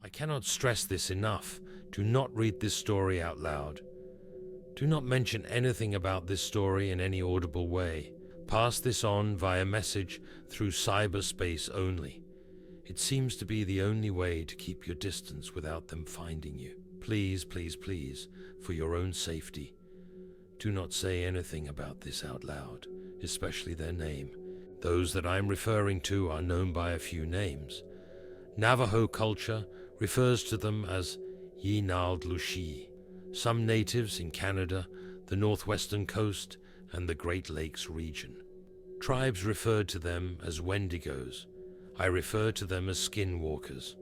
I cannot stress this enough. Do not read this story out loud. Do not mention anything about this story in any audible way. Pass this on via message through cyberspace only. It seems to be the only way to keep your distance without them finding you. Please, please, please, for your own safety, do not say anything about this out loud, especially their name. Those that I am referring to are known by a few names. Navajo culture refers to them as Yinald-Lushi. Some natives in Canada, the northwestern coast, and the Great Lakes region. Tribes referred to them as Wendigos. I refer to them as Skinwalkers.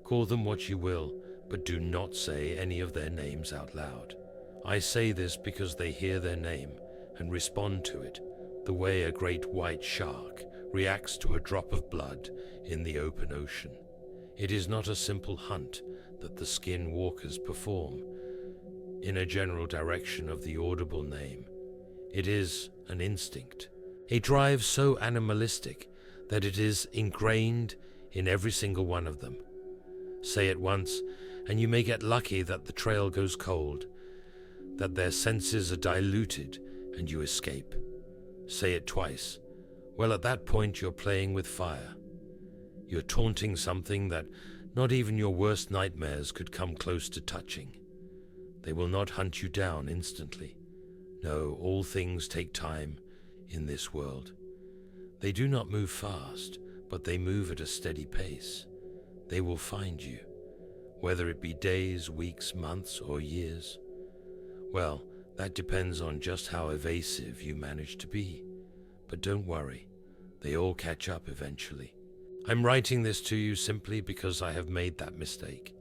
Call them what you will, but do not say any of their names out loud. I say this because they hear their name and respond to it, the way a great white shark reacts to a drop of blood in the open ocean. It is not a simple hunt that the Skinwalkers perform in a general direction of the audible name. It is an instinct, a drive so animalistic that it is ingrained in every single one of them. Say it once, and you may get lucky that the trail goes cold, that their senses are diluted and you escape. Say it twice. Well, at that point you're playing with fire. You're taunting something that not even your worst nightmares could come close to touching. They will not hunt you down instantly. No, all things take time in this world. They do not move fast, but they move at a steady pace. They will find you, whether it be days, weeks, months, or years. Well, that depends on just how evasive you manage to be. But don't worry, they all catch up eventually. I'm writing this to you simply because I have made that mistake.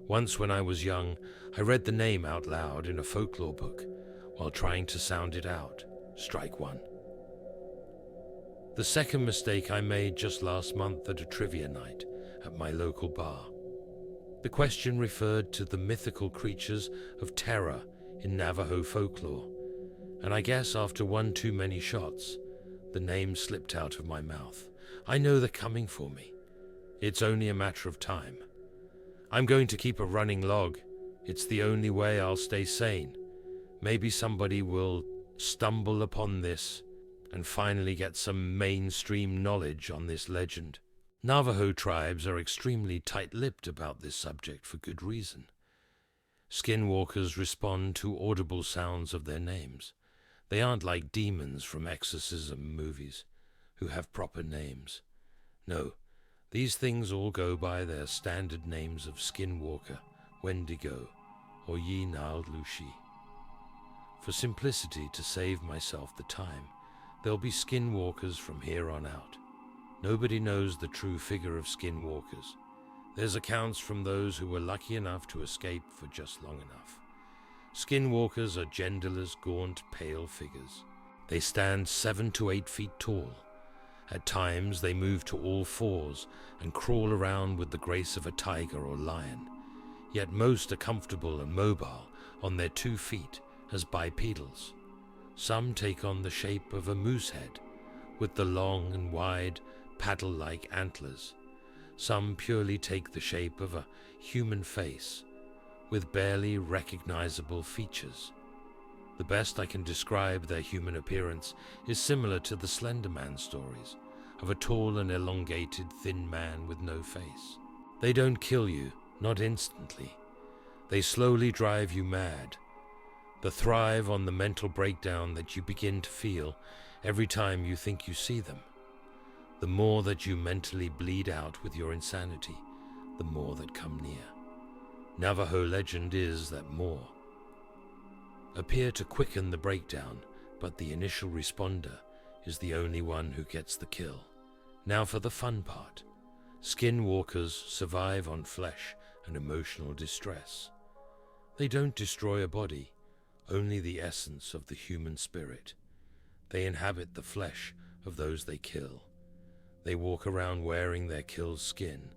Once when I was young, I read the name out loud in a folklore book while trying to sound it out. Strike one. The second mistake I made just last month at a trivia night at my local bar. The question referred to the mythical creatures of terror in Navajo folklore, and I guess after one too many shots, the name slipped out of my mouth. I know they're coming for me. It's only a matter of time. I'm going to keep a running log. It's the only way I'll stay sane. Maybe somebody will stumble upon this and finally get some mainstream knowledge on this legend. Navajo tribes are extremely tight-lipped about this subject for good reason. Skinwalkers respond to audible sounds of their names. They aren't like demons from exorcism movies, who have proper names. No, these things all go by their standard names of Skinwalker, Wendigo, or Yinald-Lushi. For simplicity, to save myself the time, there'll be Skinwalkers from here on out. Nobody knows the true figure of Skinwalkers. There's accounts from those who were lucky enough to escape for just long enough. Skinwalkers are genderless, gaunt, pale figures. They stand 7 to 8 feet tall. At times they move to all fours and crawl around with the grace of a tiger or lion. Yet most are comfortable and mobile on their 2 feet as bipedals. Some take on the shape of a moose head with the long and wide paddle-like antlers. Some purely take the shape of a human face with barely recognizable features. The best I can describe their human appearance is similar to the Slender Man stories of a tall and elongated thin man with no face. They don't kill you, not instantly. They slowly drive you mad. They thrive on the mental breakdown that you begin to feel every time you think you see them. The more that you mentally bleed out with your insanity, the more that come near. Navajo legend is that more appear to quicken the breakdown, but the initial responder is the only one who gets the kill. Now for the fun part. Skinwalkers survive on flesh and emotional distress. They don't destroy a body, only the essence of the human spirit. They inhabit the flesh of those they kill. They walk around wearing their kill's skin,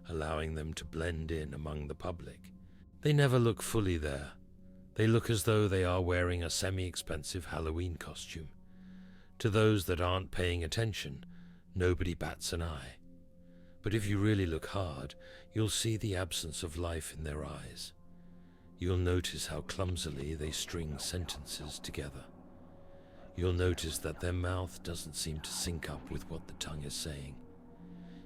allowing them to blend in among the public. They never look fully there. They look as though they are wearing a semi-expensive Halloween costume. To those that aren't paying attention, nobody bats an eye. But if you really look hard, you'll see the absence of life in their eyes. You'll notice how clumsily they string sentences together. You'll notice that their mouth doesn't seem to sync up with what the tongue is saying.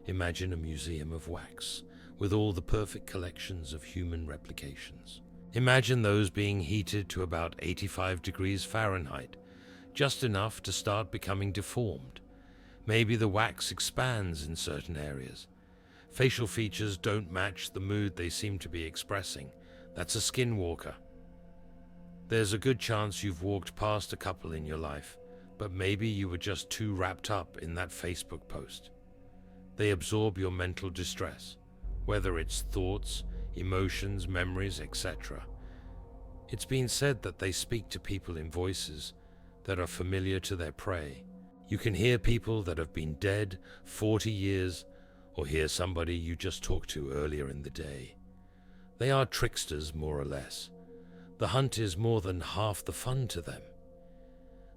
Imagine a museum of wax with all the perfect collections of human replications. Imagine those being heated to about 85 degrees Fahrenheit, just enough to start becoming deformed. Maybe the wax expands in certain areas. Facial features don't match the mood they seem to be expressing. That's a skinwalker. There's a good chance you've walked past a couple in your life, but maybe you were just too wrapped up in that Facebook post. They absorb your mental distress, whether it's thoughts, emotions, memories, etc. It's been said that they speak to people in voices that are familiar to their prey. You can hear people that have been dead 40 years, or hear somebody you just talked to earlier in the day. They are tricksters, more or less. The hunt is more than half the fun to them.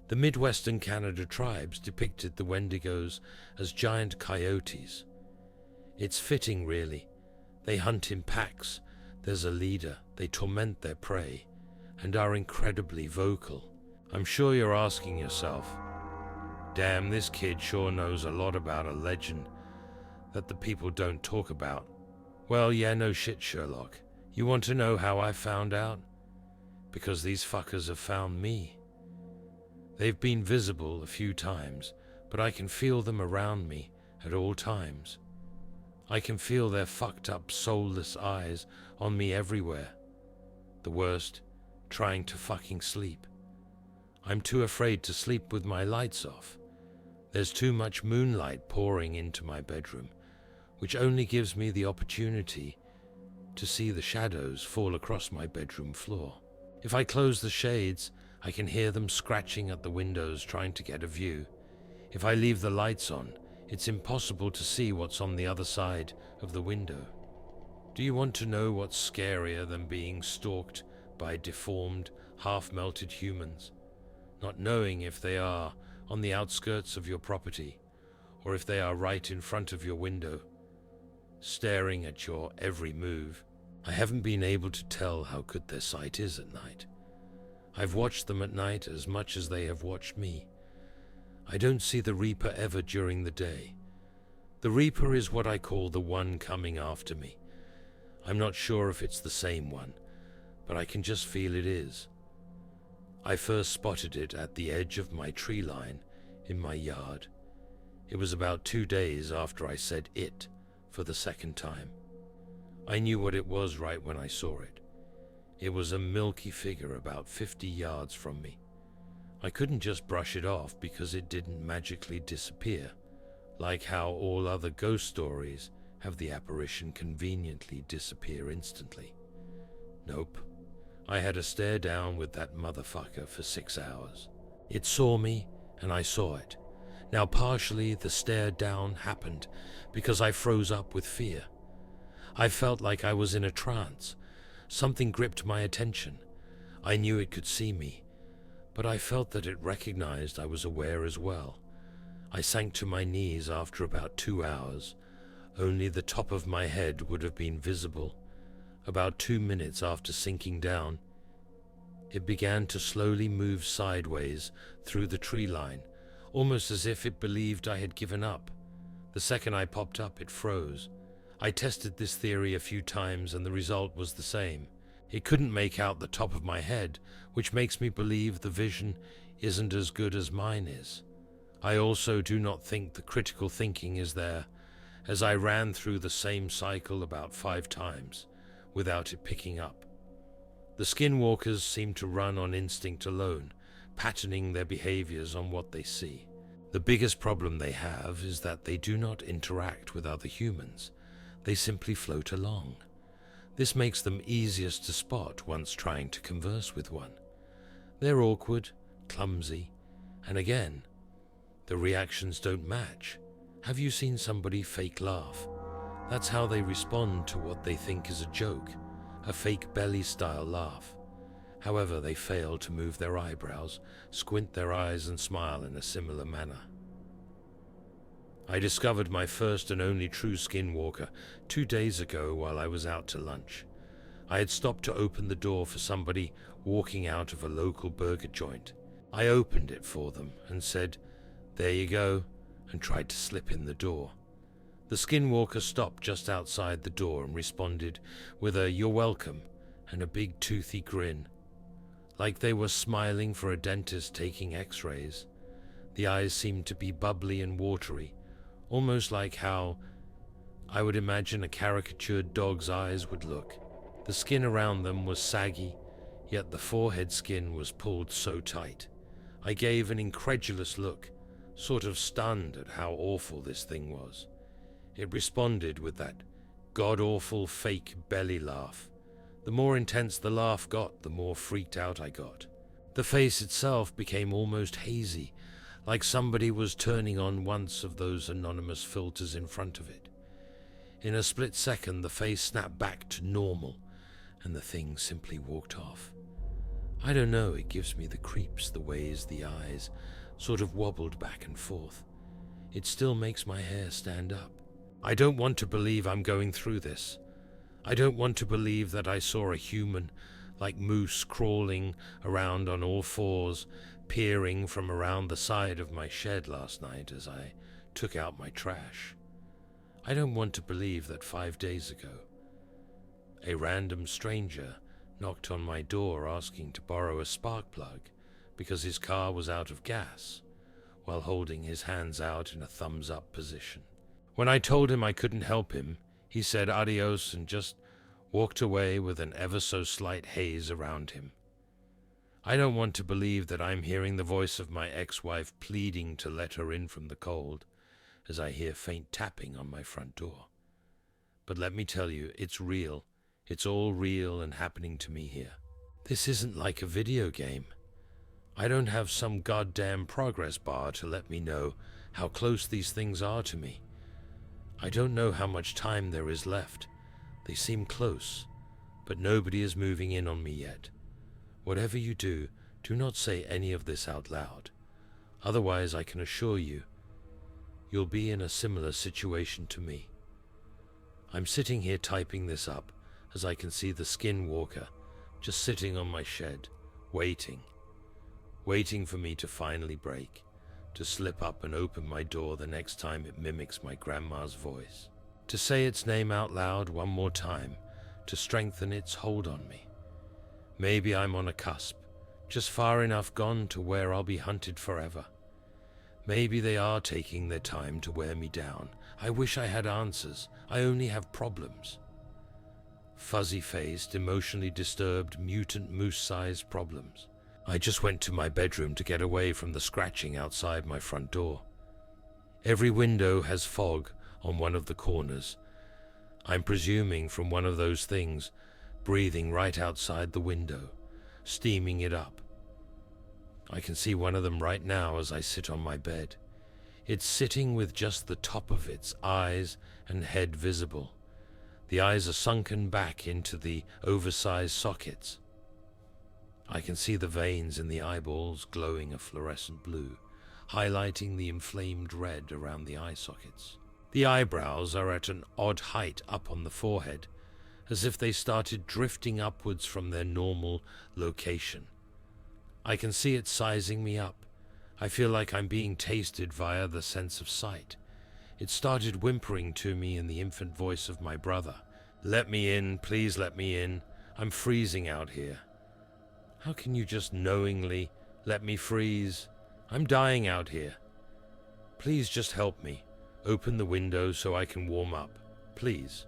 The Midwestern Canada tribes depicted the Wendigos as giant coyotes. It's fitting, really. They hunt in packs, there's a leader, they torment their prey, and are incredibly vocal. I'm sure you're asking yourself, damn, this kid sure knows a lot about a legend that the people don't talk about. Well, yeah, no shit, Sherlock. You want to know how I found out? Because these fuckers have found me. They've been visible a few times, but I can feel them around me at all times. I can feel their fucked up, soulless eyes on me everywhere. The worst, trying to fucking sleep. I'm too afraid to sleep with my lights off. There's too much moonlight pouring into my bedroom, which only gives me the opportunity to see the shadows fall across my bedroom floor. If I close the shades, I can hear them scratching at the windows trying to get a view. If I leave the lights on, it's impossible to see what's on the other side of the window. Do you want to know what's scarier than being stalked by deformed, half-melted humans? Not knowing if they are on the outskirts of your property, or if they are right in front of your window, staring at your every move. I haven't been able to tell how good their sight is at night. I've watched them at night as much as they have watched me. I don't see the Reaper ever during the day. The Reaper is what I call the one coming after me. I'm not sure if it's the same one, but I can just feel it is. I first spotted it at the edge of my tree line in my yard. It was about 2 days after I said it for the second time. I knew what it was right when I saw it. It was a milky figure about 50 yards from me. I couldn't just brush it off because it didn't magically disappear, like how all other ghost stories have the apparition conveniently disappear instantly. Nope. I had to stare down with that motherfucker for 6 hours. It saw me, and I saw it. Now partially the stare down happened because I froze up with fear. I felt like I was in a trance. Something gripped my attention. I knew it could see me, but I felt that it recognized I was aware as well. I sank to my knees after about 2 hours. Only the top of my head would have been visible. About 2 minutes after sinking down, it began to slowly move sideways through the tree line, almost as if it believed I had given up. The second I popped up, it froze. I tested this theory a few times and the result was the same. It couldn't make out the top of my head, which makes me believe the vision isn't as good as mine is. I also do not think the critical thinking is there, as I ran through the same cycle about 5 times without it picking up. The skinwalkers seem to run on instinct alone, patterning their behaviors on what they see. The biggest problem they have is that they do not interact with other humans. They simply float along. This makes them easiest to spot once trying to converse with one. They're awkward, clumsy, and again, the reactions don't match. Have you seen somebody fake laugh? That's how they respond to what they think is a joke, a fake belly-style laugh. However, they fail to move their eyebrows, squint their eyes, and smile in a similar manner. I discovered my first and only true skinwalker 2 days ago while I was out to lunch. I had stopped to open the door for somebody walking out of a local burger joint. I opened it for them and said, "There you go," and tried to slip in the door. The skinwalker stopped just outside the door and responded with a "You're welcome" and a big toothy grin, like they were smiling for a dentist taking x-rays. The eyes seemed to be bubbly and watery, almost like how I would imagine a caricatured dog's eyes would look. The skin around them was saggy, yet the forehead skin was pulled so tight. I gave an incredulous look, sort of stunned at how awful this thing was. It responded with that god-awful fake belly laugh. The more intense the laugh got, the more freaked out I got. The face itself became almost hazy, like somebody was turning on once of those anonymous filters in front of it. In a split second, the face snapped back to normal, and the thing simply walked off. I don't know, it gives me the creeps the ways the eyes sort of wobbled back and forth. It still makes my hair stand up. I don't want to believe I'm going through this. I don't want to believe that I saw a human, like Moose, crawling around on all fours, peering from around the side of my shed last night as I took out my trash. I don't want to believe that 5 days ago, a random stranger knocked on my door asking to borrow a spark plug because his car was out of gas, while holding his hands out in a thumbs-up position. When I told him I couldn't help him, he said adios and just walked away with an ever-so-slight haze around him. I don't want to believe that I'm hearing the voice of my ex-wife pleading to let her in from the cold as I hear faint tapping on my front door. But let me tell you, it's real. It's all real and happening to me here. This isn't like a video game. I don't have some goddamn progress bar to let me know how close these things are to me. I don't know how much time there is left. They seem close, but nobody is moving in on me yet. Whatever you do, do not say any of this out loud. Otherwise, I can assure you, you'll be in a similar situation to me. I'm sitting here typing this up as I can see the skinwalker just sitting on my shed, waiting for me to finally break, to slip up and open my door the next time it mimics my grandma's voice, to say its name out loud one more time, to strengthen its hold on me. Maybe I'm on a cusp, just far enough gone to where I'll be hunted forever. Maybe they are taking their time to wear me down. I wish I had answers. I only have problems. Fuzzy-faced, emotionally disturbed, mutant moose-sized problems. I just went to my bedroom to get away from the scratching outside my front door. Every window has fog on one of the corners. I'm presuming from one of those things, breathing right outside the window, steaming it up. I can see one of them right now as I sit on my bed. It's sitting with just the top of its eyes and head visible. The eyes are sunken back into the oversized sockets. I can see the veins in the eyeballs glowing a fluorescent blue, highlighting the inflamed red around the eye sockets. The eyebrows are at an odd height up on the forehead, as if they started drifting upwards from their normal location. I can see it sizing me up. I feel like I'm being tasted via the sense of sight. It started whimpering to me in the infant voice of my brother. "Let me in, please let me in. I'm freezing out here." How can you just knowingly let me freeze? I'm dying out here. Please just help me. Open the window so I can warm up. Please.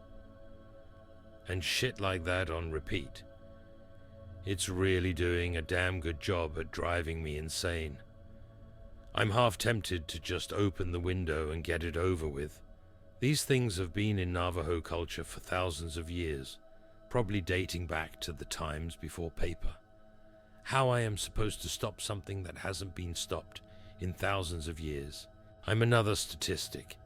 And shit like that on repeat. It's really doing a damn good job at driving me insane. I'm half tempted to just open the window and get it over with. These things have been in Navajo culture for thousands of years, probably dating back to the times before paper. How I am supposed to stop something that hasn't been stopped in thousands of years? I'm another statistic.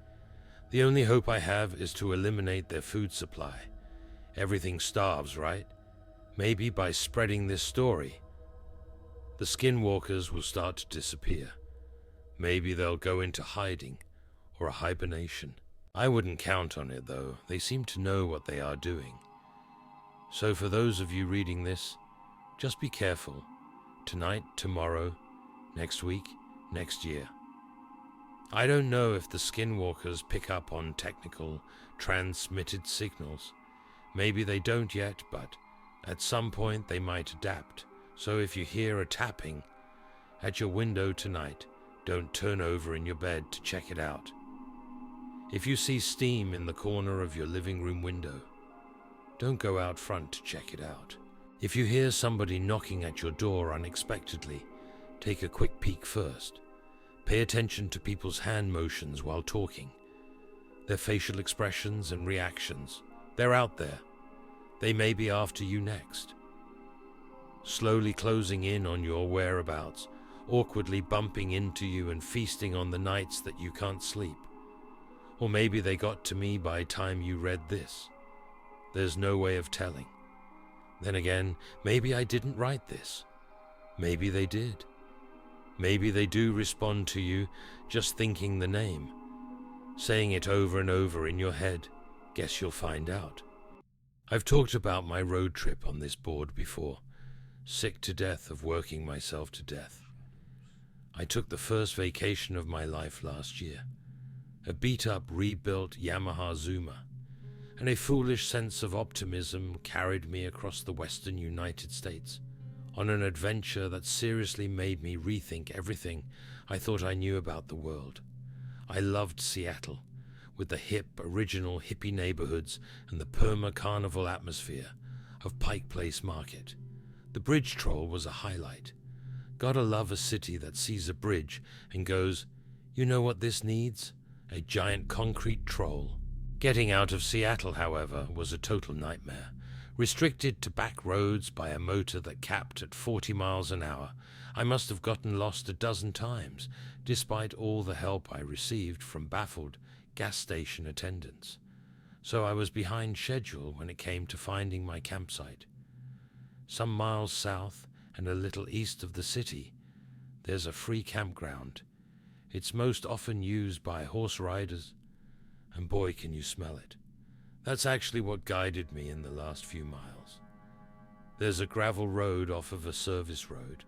The only hope I have is to eliminate their food supply. Everything starves, right? Maybe by spreading this story, the skinwalkers will start to disappear. Maybe they'll go into hiding, or a hibernation. I wouldn't count on it, though. They seem to know what they are doing. So for those of you reading this, just be careful. Tonight, tomorrow, next week, next year. I don't know if the skinwalkers pick up on technical, transmitted signals. Maybe they don't yet, but at some point they might adapt. So if you hear a tapping at your window tonight, don't turn over in your bed to check it out. If you see steam in the corner of your living room window, don't go out front to check it out. If you hear somebody knocking at your door unexpectedly, take a quick peek first. Pay attention to people's hand motions while talking, their facial expressions and reactions. They're out there. They may be after you next. Slowly closing in on your whereabouts, awkwardly bumping into you and feasting on the nights that you can't sleep. Or maybe they got to me by the time you read this. There's no way of telling. Then again, maybe I didn't write this. Maybe they did. Maybe they do respond to you just thinking the name, saying it over and over in your head. Guess you'll find out. I've talked about my road trip on this board before, sick to death of working myself to death. I took the first vacation of my life last year. A beat-up, rebuilt Yamaha Zuma, and a foolish sense of optimism carried me across the western United States on an adventure that seriously made me rethink everything I thought I knew about the world. I loved Seattle, with the hip, original hippie neighborhoods and the perma-carnival atmosphere of Pike Place Market. The bridge troll was a highlight. Gotta love a city that sees a bridge and goes, "You know what this needs? A giant concrete troll." Getting out of Seattle, however, was a total nightmare. Restricted to back roads by a motor that capped at 40 miles an hour, I must have gotten lost a dozen times, despite all the help I received from baffled gas station attendants. So I was behind schedule when it came to finding my campsite. Some miles south and a little east of the city, there's a free campground. It's most often used by horse riders, and boy, can you smell it. That's actually what guided me in the last few miles. There's a gravel road off of a service road,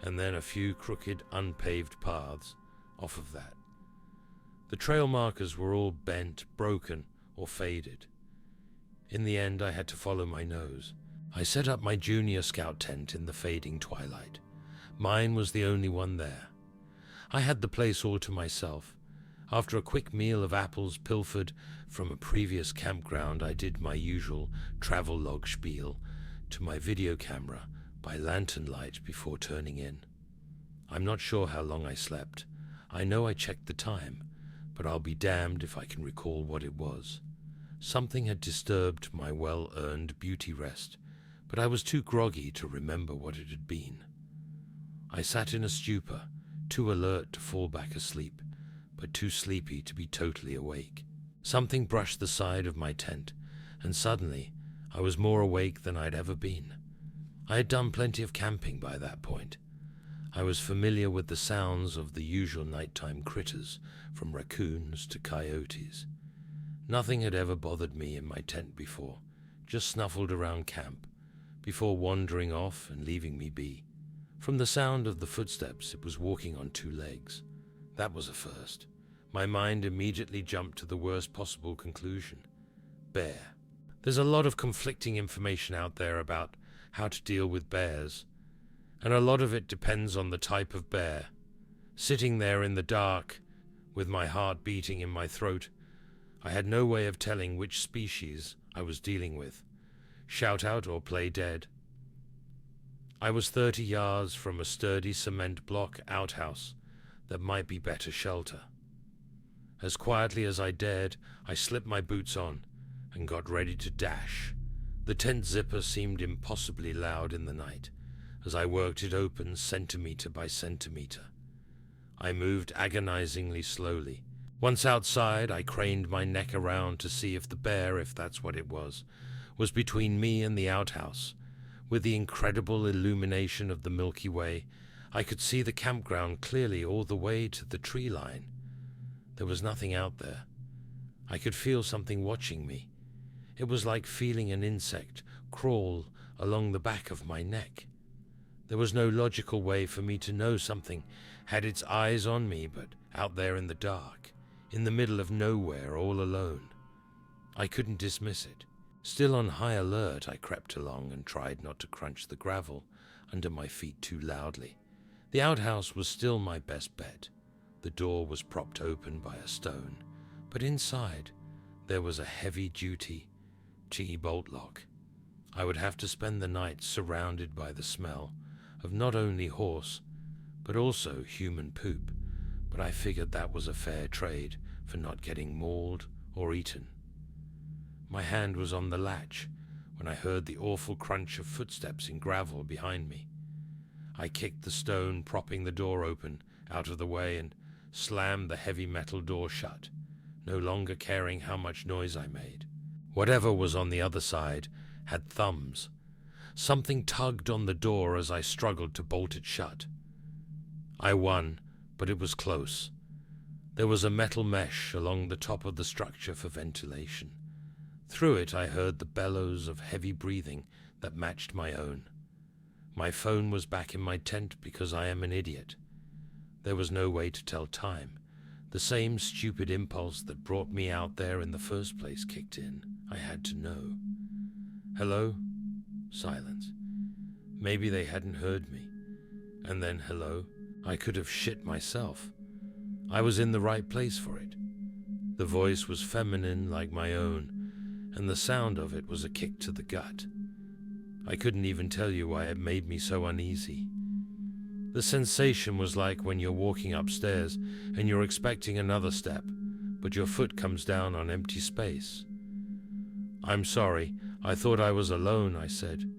and then a few crooked, unpaved paths off of that. The trail markers were all bent, broken, or faded. In the end, I had to follow my nose. I set up my junior scout tent in the fading twilight. Mine was the only one there. I had the place all to myself. After a quick meal of apples pilfered from a previous campground, I did my usual travel log spiel to my video camera by lantern light before turning in. I'm not sure how long I slept. I know I checked the time, but I'll be damned if I can recall what it was. Something had disturbed my well-earned beauty rest, but I was too groggy to remember what it had been. I sat in a stupor, too alert to fall back asleep, but too sleepy to be totally awake. Something brushed the side of my tent, and suddenly I was more awake than I'd ever been. I had done plenty of camping by that point. I was familiar with the sounds of the usual nighttime critters, from raccoons to coyotes. Nothing had ever bothered me in my tent before, just snuffled around camp, before wandering off and leaving me be. From the sound of the footsteps, it was walking on two legs. That was a first. My mind immediately jumped to the worst possible conclusion. Bear. There's a lot of conflicting information out there about how to deal with bears, and a lot of it depends on the type of bear. Sitting there in the dark, with my heart beating in my throat, I had no way of telling which species I was dealing with. Shout out or play dead. I was 30 yards from a sturdy cement block outhouse that might be better shelter. As quietly as I dared, I slipped my boots on and got ready to dash. The tent zipper seemed impossibly loud in the night as I worked it open centimeter by centimeter. I moved agonizingly slowly. Once outside, I craned my neck around to see if the bear, if that's what it was between me and the outhouse. With the incredible illumination of the Milky Way, I could see the campground clearly all the way to the tree line. There was nothing out there. I could feel something watching me. It was like feeling an insect crawl along the back of my neck. There was no logical way for me to know something had its eyes on me, but out there in the dark, in the middle of nowhere, all alone. I couldn't dismiss it. Still on high alert, I crept along and tried not to crunch the gravel under my feet too loudly. The outhouse was still my best bet. The door was propped open by a stone, but inside there was a heavy-duty T-bolt lock. I would have to spend the night surrounded by the smell of not only horse, but also human poop, but I figured that was a fair trade for not getting mauled or eaten. My hand was on the latch when I heard the awful crunch of footsteps in gravel behind me. I kicked the stone propping the door open out of the way and slammed the heavy metal door shut, no longer caring how much noise I made. Whatever was on the other side had thumbs. Something tugged on the door as I struggled to bolt it shut. I won, but it was close. There was a metal mesh along the top of the structure for ventilation. Through it I heard the bellows of heavy breathing that matched my own. My phone was back in my tent because I am an idiot. There was no way to tell time. The same stupid impulse that brought me out there in the first place kicked in. I had to know. Hello? Silence. Maybe they hadn't heard me. And then hello? I could have shit myself. I was in the right place for it. The voice was feminine like my own, and the sound of it was a kick to the gut. I couldn't even tell you why it made me so uneasy. The sensation was like when you're walking upstairs and you're expecting another step, but your foot comes down on empty space. "I'm sorry, I thought I was alone," I said.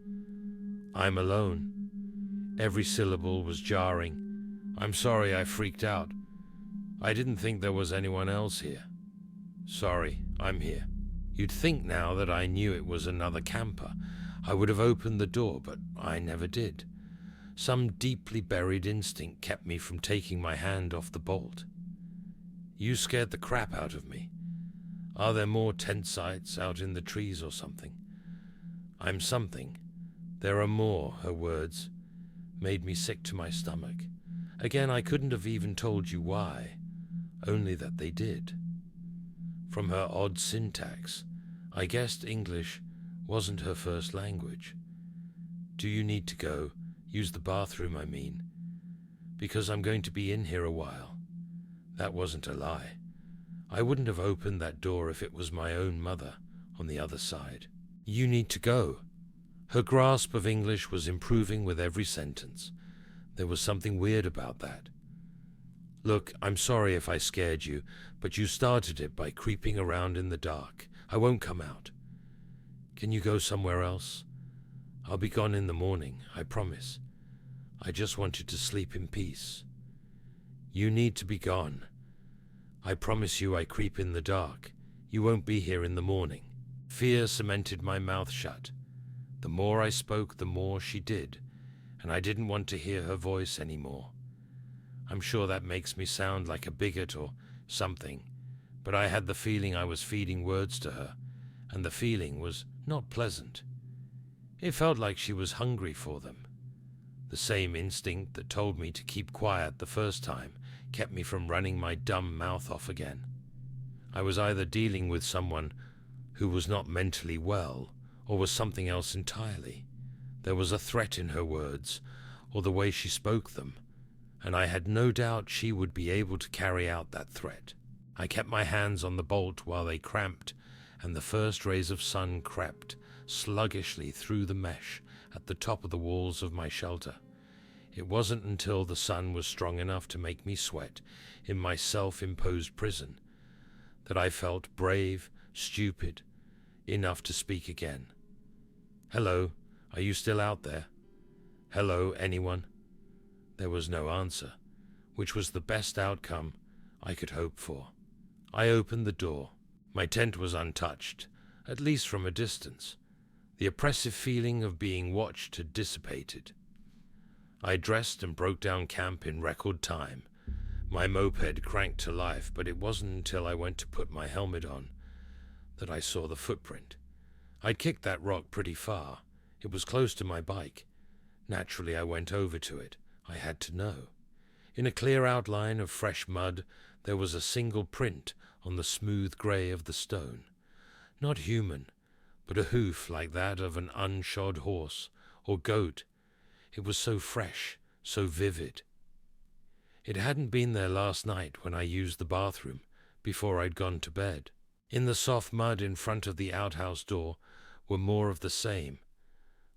"I'm alone." Every syllable was jarring. "I'm sorry I freaked out. I didn't think there was anyone else here." "Sorry, I'm here." You'd think now that I knew it was another camper. I would have opened the door, but I never did. Some deeply buried instinct kept me from taking my hand off the bolt. "You scared the crap out of me. Are there more tent sites out in the trees or something?" "I'm something. There are more," her words made me sick to my stomach. Again, I couldn't have even told you why, only that they did. From her odd syntax, I guessed English wasn't her first language. "Do you need to go? Use the bathroom, I mean. Because I'm going to be in here a while." That wasn't a lie. I wouldn't have opened that door if it was my own mother on the other side. "You need to go." Her grasp of English was improving with every sentence. There was something weird about that. "Look, I'm sorry if I scared you, but you started it by creeping around in the dark. I won't come out. Can you go somewhere else? I'll be gone in the morning, I promise. I just wanted to sleep in peace." "You need to be gone. I promise you I creep in the dark. You won't be here in the morning." Fear cemented my mouth shut. The more I spoke, the more she did, and I didn't want to hear her voice anymore. I'm sure that makes me sound like a bigot or something, but I had the feeling I was feeding words to her, and the feeling was not pleasant. It felt like she was hungry for them. The same instinct that told me to keep quiet the first time kept me from running my dumb mouth off again. I was either dealing with someone who was not mentally well, or was something else entirely. There was a threat in her words, or the way she spoke them, and I had no doubt she would be able to carry out that threat. I kept my hands on the bolt while they cramped, and the first rays of sun crept sluggishly through the mesh at the top of the walls of my shelter. It wasn't until the sun was strong enough to make me sweat in my self-imposed prison that I felt brave, stupid, enough to speak again. "Hello, are you still out there? Hello, anyone?" There was no answer, which was the best outcome I could hope for. I opened the door. My tent was untouched, at least from a distance. The oppressive feeling of being watched had dissipated. I dressed and broke down camp in record time, My moped cranked to life, but it wasn't until I went to put my helmet on that I saw the footprint. I'd kicked that rock pretty far. It was close to my bike. Naturally, I went over to it. I had to know. In a clear outline of fresh mud, there was a single print on the smooth grey of the stone. Not human, but a hoof like that of an unshod horse or goat. It was so fresh, so vivid. It hadn't been there last night when I used the bathroom, before I'd gone to bed. In the soft mud in front of the outhouse door were more of the same,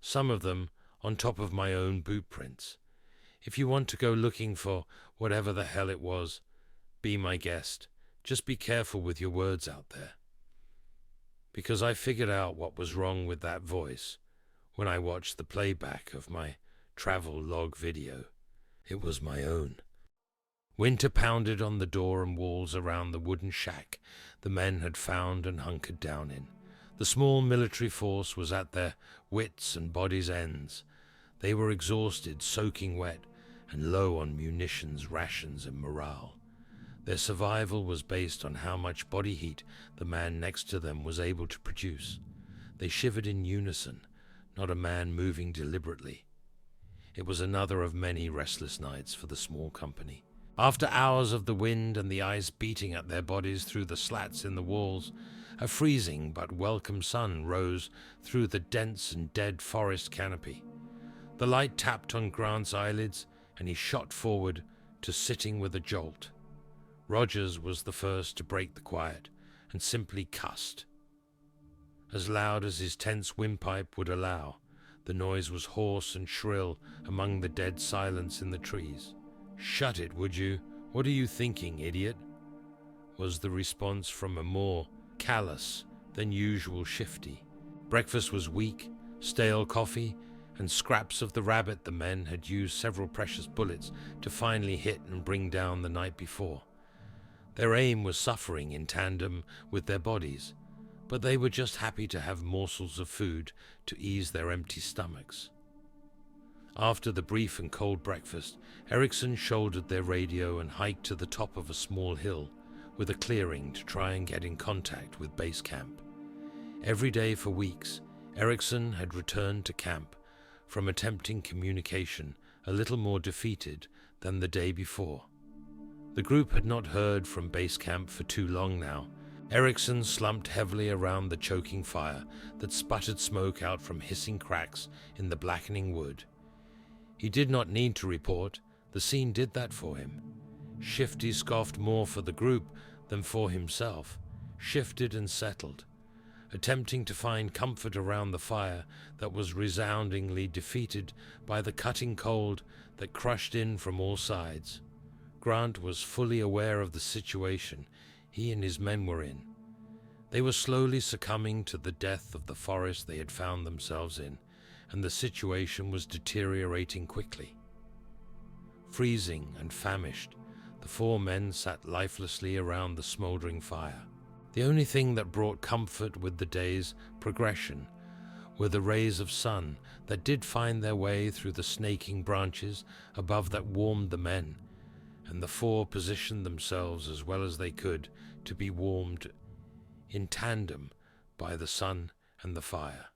some of them on top of my own boot prints. If you want to go looking for whatever the hell it was, be my guest. Just be careful with your words out there. Because I figured out what was wrong with that voice when I watched the playback of my travel log video. It was my own. Winter pounded on the door and walls around the wooden shack the men had found and hunkered down in. The small military force was at their wits' and bodies' ends. They were exhausted, soaking wet, and low on munitions, rations, and morale. Their survival was based on how much body heat the man next to them was able to produce. They shivered in unison, not a man moving deliberately. It was another of many restless nights for the small company. After hours of the wind and the ice beating at their bodies through the slats in the walls, a freezing but welcome sun rose through the dense and dead forest canopy. The light tapped on Grant's eyelids, and he shot forward to sitting with a jolt. Rogers was the first to break the quiet, and simply cussed. As loud as his tense windpipe would allow, the noise was hoarse and shrill among the dead silence in the trees. "Shut it, would you? What are you thinking, idiot?" was the response from a more callous than usual Shifty. Breakfast was weak, stale coffee, and scraps of the rabbit the men had used several precious bullets to finally hit and bring down the night before. Their aim was suffering in tandem with their bodies, but they were just happy to have morsels of food to ease their empty stomachs. After the brief and cold breakfast, Erickson shouldered their radio and hiked to the top of a small hill with a clearing to try and get in contact with base camp. Every day for weeks, Erickson had returned to camp from attempting communication a little more defeated than the day before. The group had not heard from base camp for too long now. Erickson slumped heavily around the choking fire that sputtered smoke out from hissing cracks in the blackening wood. He did not need to report. The scene did that for him. Shifty scoffed more for the group than for himself, shifted and settled, attempting to find comfort around the fire that was resoundingly defeated by the cutting cold that crushed in from all sides. Grant was fully aware of the situation he and his men were in. They were slowly succumbing to the death of the forest they had found themselves in, and the situation was deteriorating quickly. Freezing and famished, the four men sat lifelessly around the smoldering fire. The only thing that brought comfort with the day's progression were the rays of sun that did find their way through the snaking branches above that warmed the men, and the four positioned themselves as well as they could to be warmed in tandem by the sun and the fire.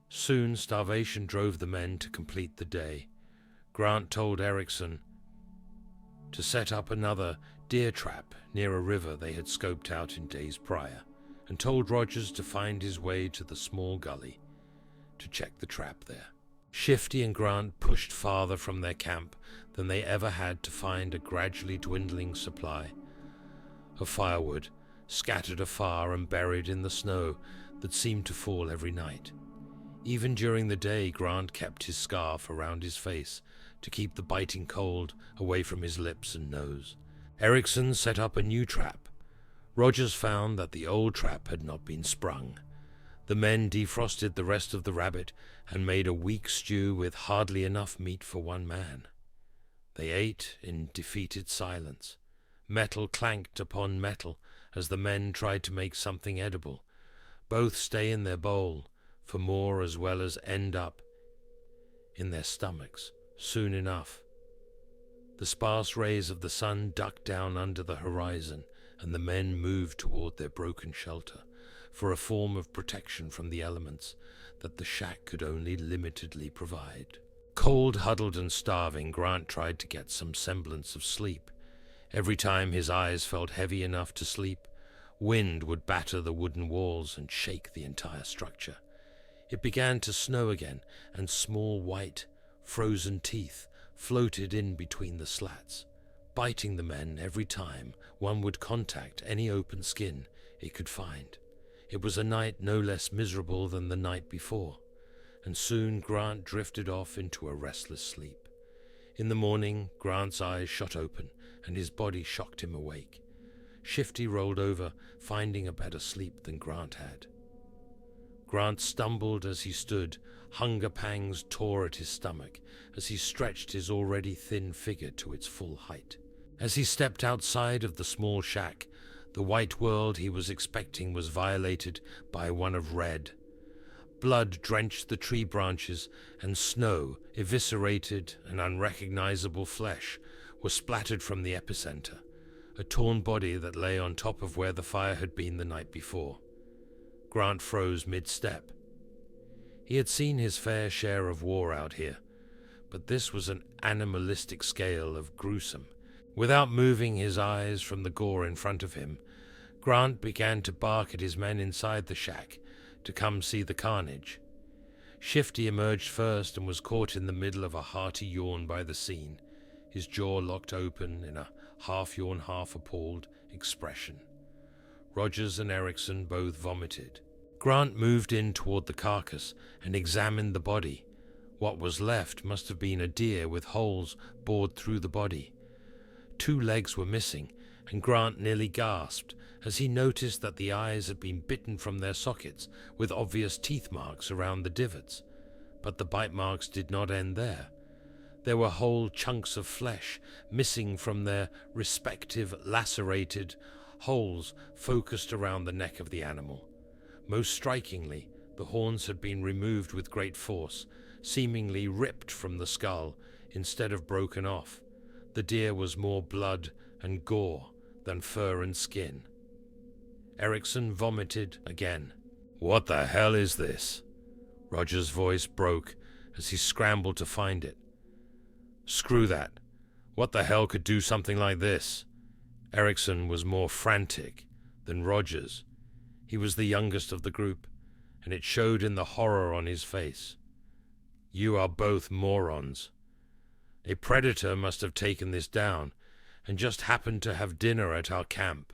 Soon starvation drove the men to complete the day. Grant told Erickson to set up another deer trap near a river they had scoped out in days prior, and told Rogers to find his way to the small gully to check the trap there. Shifty and Grant pushed farther from their camp than they ever had to find a gradually dwindling supply of firewood, scattered afar and buried in the snow that seemed to fall every night. Even during the day, Grant kept his scarf around his face to keep the biting cold away from his lips and nose. Erickson set up a new trap. Rogers found that the old trap had not been sprung. The men defrosted the rest of the rabbit and made a weak stew with hardly enough meat for one man. They ate in defeated silence. Metal clanked upon metal as the men tried to make something edible. Both stay in their bowl for more as well as end up in their stomachs soon enough. The sparse rays of the sun ducked down under the horizon, and the men moved toward their broken shelter for a form of protection from the elements that the shack could only limitedly provide. Cold, huddled, and starving, Grant tried to get some semblance of sleep. Every time his eyes felt heavy enough to sleep, wind would batter the wooden walls and shake the entire structure. It began to snow again, and small white, frozen teeth floated in between the slats, biting the men every time one would contact any open skin it could find. It was a night no less miserable than the night before, and soon Grant drifted off into a restless sleep. In the morning, Grant's eyes shot open, and his body shocked him awake. Shifty rolled over, finding a better sleep than Grant had. Grant stumbled as he stood. Hunger pangs tore at his stomach as he stretched his already thin figure to its full height. As he stepped outside of the small shack, the white world he was expecting was violated by one of red. Blood drenched the tree branches, and snow, eviscerated and unrecognizable flesh, was splattered from the epicenter, a torn body that lay on top of where the fire had been the night before. Grant froze mid-step. He had seen his fair share of war out here, but this was an animalistic scale of gruesome. Without moving his eyes from the gore in front of him, Grant began to bark at his men inside the shack to come see the carnage. Shifty emerged first and was caught in the middle of a hearty yawn by the scene, his jaw locked open in a half-yawn, half-appalled expression. Rogers and Erickson both vomited. Grant moved in toward the carcass and examined the body. What was left must have been a deer with holes bored through the body. 2 legs were missing, and Grant nearly gasped as he noticed that the eyes had been bitten from their sockets with obvious teeth marks around the divots. But the bite marks did not end there. There were whole chunks of flesh missing from their respective lacerated holes focused around the neck of the animal. Most strikingly, the horns had been removed with great force, seemingly ripped from the skull instead of broken off. The deer was more blood and gore than fur and skin. Erickson vomited again. "What the hell is this?" Roger's voice broke as he scrambled to find it. "Screw that. What the hell could do something like this?" Erickson was more frantic than Rogers. He was the youngest of the group, and it showed in the horror on his face. "You are both morons. A predator must have taken this down, and just happened to have dinner at our camp.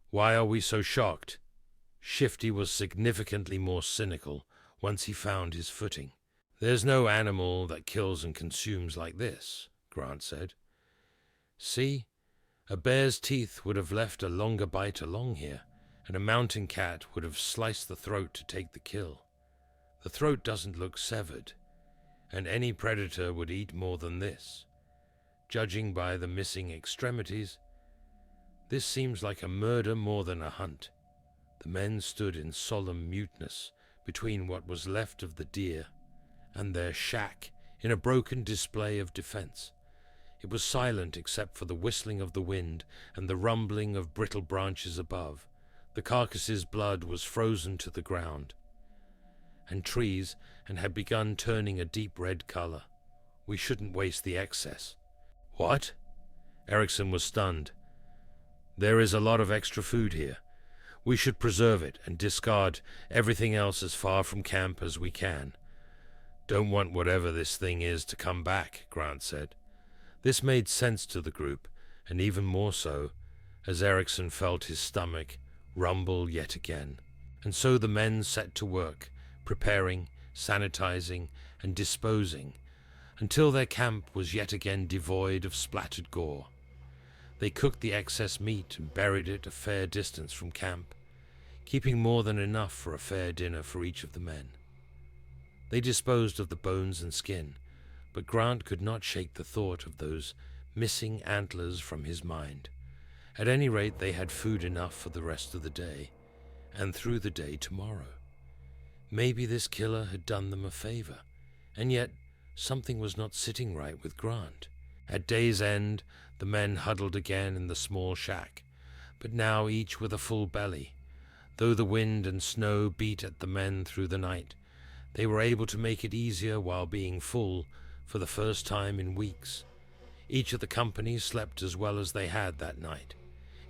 Why are we so shocked?" Shifty was significantly more cynical once he found his footing. "There's no animal that kills and consumes like this," Grant said. "See, a bear's teeth would have left a longer bite along here, and a mountain cat would have sliced the throat to take the kill. The throat doesn't look severed, and any predator would eat more than this. Judging by the missing extremities, this seems like a murder more than a hunt." The men stood in solemn muteness between what was left of the deer and their shack in a broken display of defense. It was silent except for the whistling of the wind and the rumbling of brittle branches above. The carcass's blood was frozen to the ground and trees and had begun turning a deep red color. "We shouldn't waste the excess." "What?" Erickson was stunned. "There is a lot of extra food here. We should preserve it and discard everything else as far from camp as we can. Don't want whatever this thing is to come back," Grant said. This made sense to the group, and even more so as Erickson felt his stomach rumble yet again. And so the men set to work, preparing, sanitizing, and disposing, until their camp was yet again devoid of splattered gore. They cooked the excess meat and buried it a fair distance from camp, keeping more than enough for a fair dinner for each of the men. They disposed of the bones and skin, but Grant could not shake the thought of those missing antlers from his mind. At any rate, they had food enough for the rest of the day, and through the day tomorrow. Maybe this killer had done them a favor, and yet something was not sitting right with Grant. At day's end, the men huddled again in the small shack, but now each with a full belly. Though the wind and snow beat at the men through the night, they were able to make it easier while being full for the first time in weeks. Each of the companies slept as well as they had that night.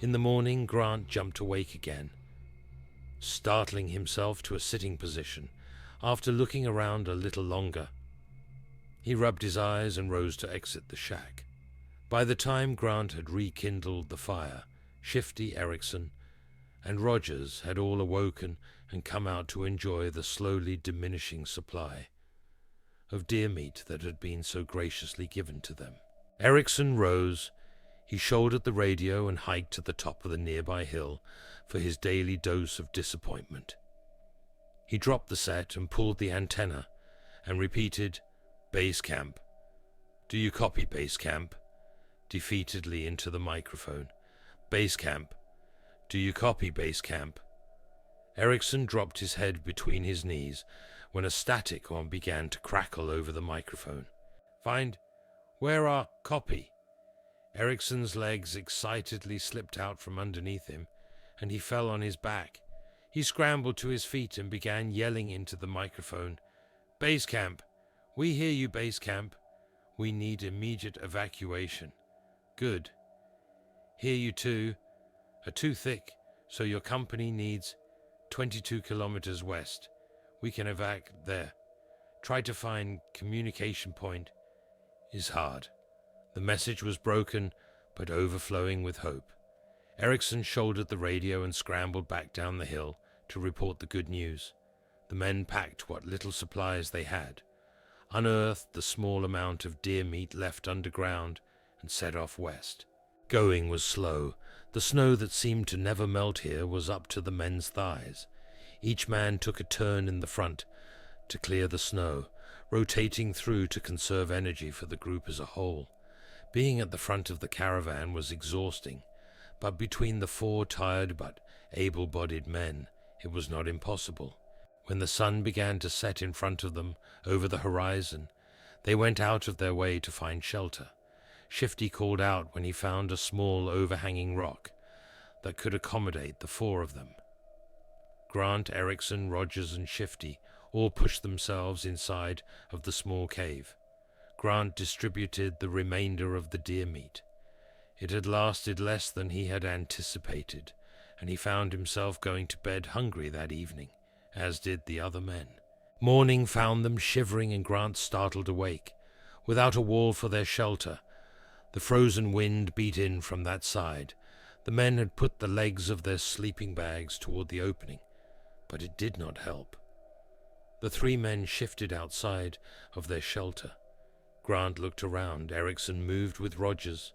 In the morning, Grant jumped awake again, startling himself to a sitting position. After looking around a little longer, he rubbed his eyes and rose to exit the shack. By the time Grant had rekindled the fire, Shifty, Erickson, and Rogers had all awoken and come out to enjoy the slowly diminishing supply of deer meat that had been so graciously given to them. Erickson rose. He shouldered the radio and hiked to the top of the nearby hill for his daily dose of disappointment. He dropped the set and pulled the antenna and repeated, "Base camp. Do you copy, base camp?" defeatedly into the microphone. "Base camp. Do you copy, base camp?" Erickson dropped his head between his knees when a static one began to crackle over the microphone. Where are copy?" Erickson's legs excitedly slipped out from underneath him, and he fell on his back. He scrambled to his feet and began yelling into the microphone, "Base camp! We hear you, base camp. We need immediate evacuation." "Good. Hear you too. Are too thick, so your company needs 22 kilometers west. We can evac there. Try to find communication point is hard." The message was broken, but overflowing with hope. Erickson shouldered the radio and scrambled back down the hill to report the good news. The men packed what little supplies they had, unearthed the small amount of deer meat left underground, and set off west. Going was slow. The snow that seemed to never melt here was up to the men's thighs. Each man took a turn in the front to clear the snow, rotating through to conserve energy for the group as a whole. Being at the front of the caravan was exhausting, but between the four tired but able-bodied men, it was not impossible. When the sun began to set in front of them over the horizon, they went out of their way to find shelter. Shifty called out when he found a small overhanging rock that could accommodate the four of them. Grant, Erickson, Rogers, and Shifty all pushed themselves inside of the small cave. Grant distributed the remainder of the deer meat. It had lasted less than he had anticipated, and he found himself going to bed hungry that evening, as did the other men. Morning found them shivering and Grant startled awake. Without a wall for their shelter, the frozen wind beat in from that side. The men had put the legs of their sleeping bags toward the opening, but it did not help. The three men shifted outside of their shelter. Grant looked around. Erickson moved with Rogers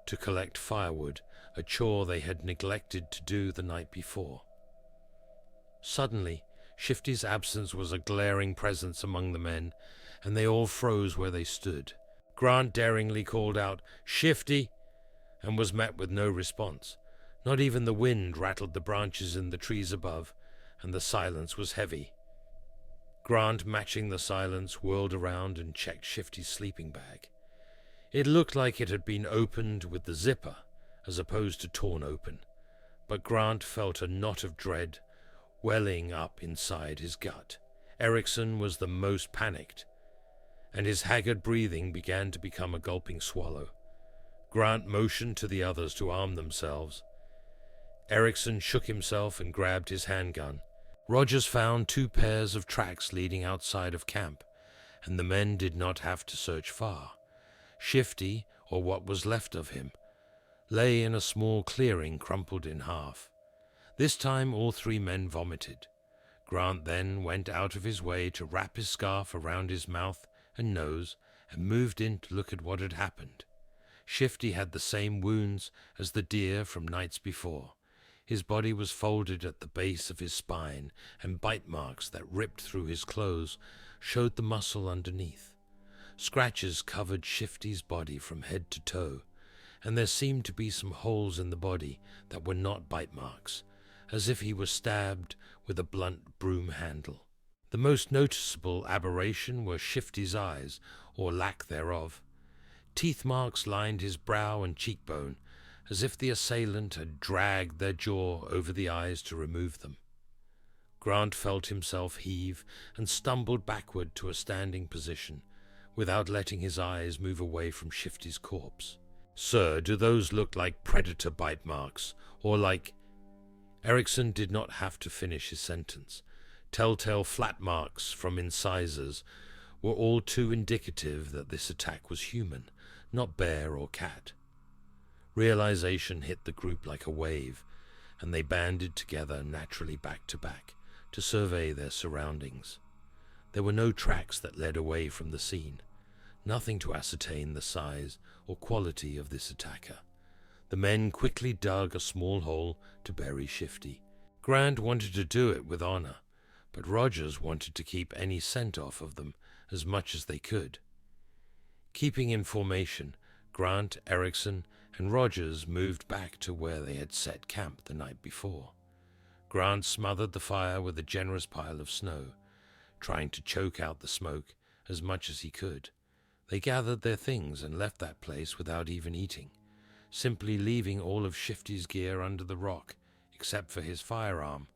to collect firewood, a chore they had neglected to do the night before. Suddenly, Shifty's absence was a glaring presence among the men, and they all froze where they stood. Grant daringly called out, "Shifty!" and was met with no response. Not even the wind rattled the branches in the trees above, and the silence was heavy. Grant, matching the silence, whirled around and checked Shifty's sleeping bag. It looked like it had been opened with the zipper, as opposed to torn open, but Grant felt a knot of dread welling up inside his gut. Erickson was the most panicked, and his haggard breathing began to become a gulping swallow. Grant motioned to the others to arm themselves. Erickson shook himself and grabbed his handgun. Rogers found 2 pairs of tracks leading outside of camp, and the men did not have to search far. Shifty, or what was left of him, lay in a small clearing crumpled in half. This time all 3 men vomited. Grant then went out of his way to wrap his scarf around his mouth and nose and moved in to look at what had happened. Shifty had the same wounds as the deer from nights before. His body was folded at the base of his spine, and bite marks that ripped through his clothes showed the muscle underneath. Scratches covered Shifty's body from head to toe, and there seemed to be some holes in the body that were not bite marks, as if he was stabbed with a blunt broom handle. The most noticeable aberration were Shifty's eyes, or lack thereof. Teeth marks lined his brow and cheekbone, as if the assailant had dragged their jaw over the eyes to remove them. Grant felt himself heave and stumbled backward to a standing position, without letting his eyes move away from Shifty's corpse. "Sir, do those look like predator bite marks, or like—" Erickson did not have to finish his sentence. Telltale flat marks from incisors were all too indicative that this attack was human, not bear or cat. Realization hit the group like a wave, and they banded together naturally back to back to survey their surroundings. There were no tracks that led away from the scene, nothing to ascertain the size or quality of this attacker. The men quickly dug a small hole to bury Shifty. Grant wanted to do it with honor, but Rogers wanted to keep any scent off of them as much as they could. Keeping in formation, Grant, Erickson, and Rogers moved back to where they had set camp the night before. Grant smothered the fire with a generous pile of snow, trying to choke out the smoke as much as he could. They gathered their things and left that place without even eating, simply leaving all of Shifty's gear under the rock, except for his firearm,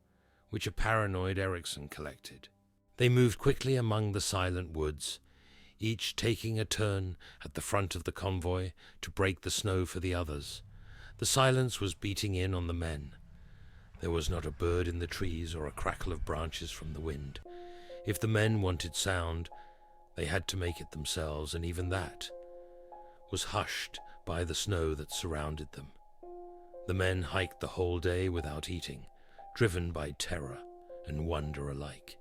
which a paranoid Erickson collected. They moved quickly among the silent woods, each taking a turn at the front of the convoy to break the snow for the others. The silence was beating in on the men. There was not a bird in the trees or a crackle of branches from the wind. If the men wanted sound, they had to make it themselves, and even that was hushed by the snow that surrounded them. The men hiked the whole day without eating, driven by terror and wonder alike.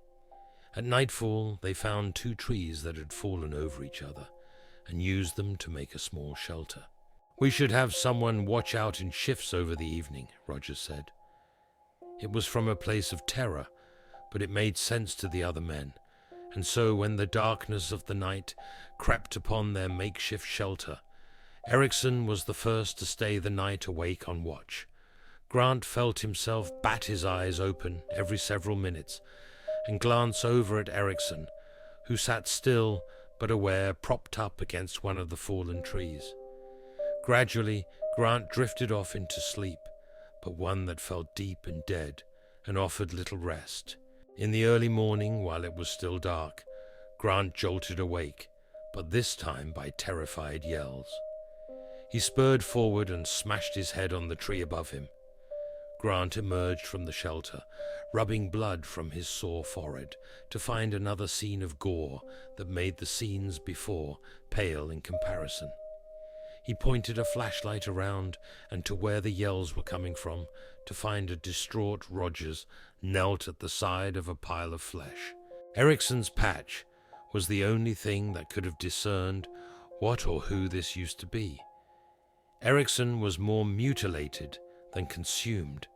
At nightfall, they found 2 trees that had fallen over each other and used them to make a small shelter. "We should have someone watch out in shifts over the evening," Rogers said. It was from a place of terror, but it made sense to the other men, and so when the darkness of the night crept upon their makeshift shelter, Erickson was the first to stay the night awake on watch. Grant felt himself bat his eyes open every several minutes and glance over at Erickson, who sat still but aware, propped up against one of the fallen trees. Gradually, Grant drifted off into sleep, but one that felt deep and dead and offered little rest. In the early morning, while it was still dark, Grant jolted awake, but this time by terrified yells. He spurred forward and smashed his head on the tree above him. Grant emerged from the shelter, rubbing blood from his sore forehead, to find another scene of gore that made the scenes before pale in comparison. He pointed a flashlight around and to where the yells were coming from, to find a distraught Rogers knelt at the side of a pile of flesh. Erickson's patch was the only thing that could have discerned what or who this used to be. Erickson was more mutilated than consumed,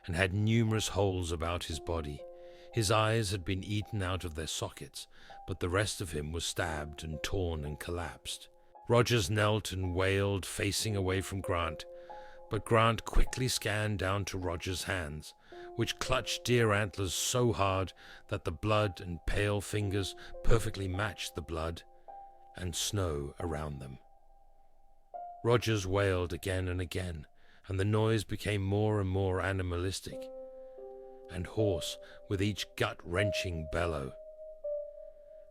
and had numerous holes about his body. His eyes had been eaten out of their sockets, but the rest of him was stabbed and torn and collapsed. Rogers knelt and wailed, facing away from Grant, but Grant quickly scanned down to Rogers' hands, which clutched deer antlers so hard that the blood and pale fingers perfectly matched the blood and snow around them. Rogers wailed again and again, and the noise became more and more animalistic and hoarse with each gut-wrenching bellow.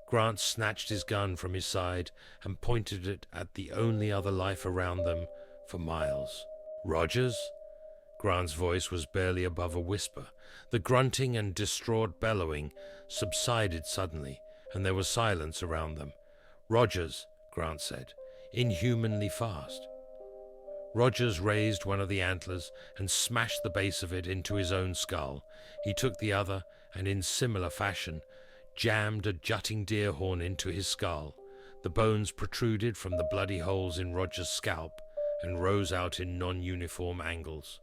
Grant snatched his gun from his side and pointed it at the only other life around them for miles. "Rogers?" Grant's voice was barely above a whisper. The grunting and distraught bellowing subsided suddenly, and there was silence around them. "Rogers," Grant said, inhumanly fast. Rogers raised one of the antlers and smashed the base of it into his own skull. He took the other and, in similar fashion, jammed a jutting deer horn into his skull. The bones protruded from the bloody holes in Rogers' scalp and rose out in non-uniform angles.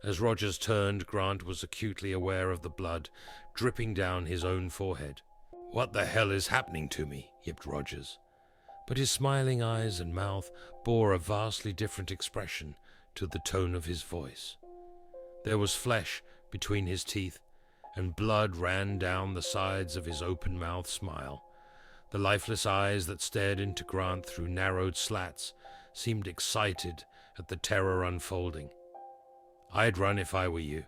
As Rogers turned, Grant was acutely aware of the blood dripping down his own forehead. "What the hell is happening to me?" yipped Rogers. But his smiling eyes and mouth bore a vastly different expression to the tone of his voice. There was flesh between his teeth, and blood ran down the sides of his open-mouthed smile. The lifeless eyes that stared into Grant through narrowed slats seemed excited at the terror unfolding. I'd run if I were you.